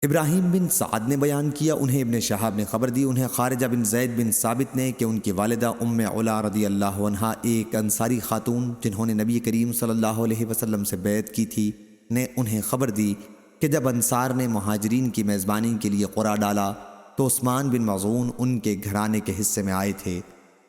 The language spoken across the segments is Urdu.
ابراہیم بن سعد نے بیان کیا، انہیں ابن شہاب نے خبر دی، انہیں خارجہ بن زید بن ثابت نے کہ ان کی والدہ ام علا رضی اللہ عنہا ایک انصاری خاتون جنہوں نے نبی کریم صلی اللہ علیہ وسلم سے بیعت کی تھی نے انہیں خبر دی کہ جب انصار نے مہاجرین کی میزبانی کے لیے قرعہ ڈالا تو عثمان بن مظعون ان کے گھرانے کے حصے میں آئے تھے۔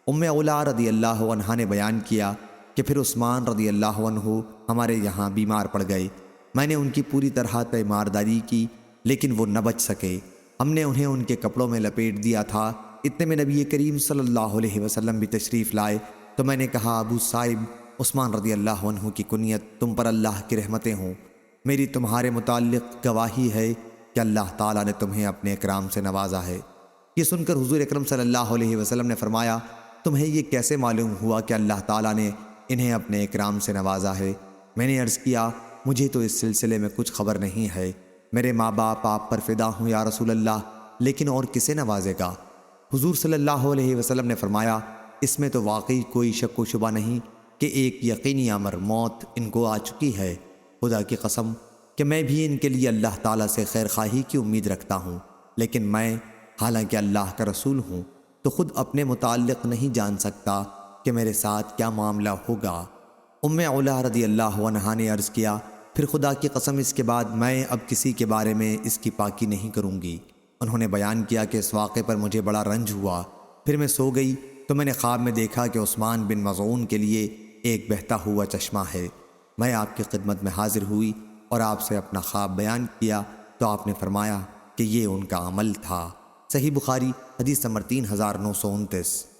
ام علا رضی اللہ عنہا نے بیان کیا کہ پھر عثمان رضی اللہ عنہ ہمارے یہاں بیمار پڑ گئے، میں نے ان کی پوری طرح تیمارداری کی لیکن وہ نہ بچ سکے، ہم نے انہیں ان کے کپڑوں میں لپیٹ دیا تھا۔ اتنے میں نبی کریم صلی اللہ علیہ وسلم بھی تشریف لائے تو میں نے کہا، ابو صائب، عثمان رضی اللہ عنہ کی کنیت تم پر اللہ کی رحمتیں ہوں، میری تمہارے متعلق گواہی ہے کہ اللہ تعالیٰ نے تمہیں اپنے اکرام سے نوازا ہے۔ یہ سن کر حضور اکرم صلی اللہ علیہ وسلم نے فرمایا، تمہیں یہ کیسے معلوم ہوا کہ اللہ تعالیٰ نے انہیں اپنے اکرام سے نوازا ہے؟ میں نے عرض کیا، مجھے تو اس سلسلے میں کچھ خبر نہیں ہے، میرے ماں باپ آپ پر فدا ہوں یا رسول اللہ، لیکن اور کسے نوازے گا؟ حضور صلی اللہ علیہ وسلم نے فرمایا، اس میں تو واقعی کوئی شک و شبہ نہیں کہ ایک یقینی امر موت ان کو آ چکی ہے۔ خدا کی قسم کہ میں بھی ان کے لیے اللہ تعالیٰ سے خیر خواہی کی امید رکھتا ہوں، لیکن میں حالانکہ اللہ کا رسول ہوں تو خود اپنے متعلق نہیں جان سکتا کہ میرے ساتھ کیا معاملہ ہوگا۔ ام علا رضی اللہ عنہا نے عرض کیا، پھر خدا کی قسم اس کے بعد میں اب کسی کے بارے میں اس کی پاکی نہیں کروں گی۔ انہوں نے بیان کیا کہ اس واقعے پر مجھے بڑا رنج ہوا، پھر میں سو گئی تو میں نے خواب میں دیکھا کہ عثمان بن مظعون کے لیے ایک بہتا ہوا چشمہ ہے۔ میں آپ کی خدمت میں حاضر ہوئی اور آپ سے اپنا خواب بیان کیا تو آپ نے فرمایا کہ یہ ان کا عمل تھا۔ صحیح بخاری حدیث نمبر 3929۔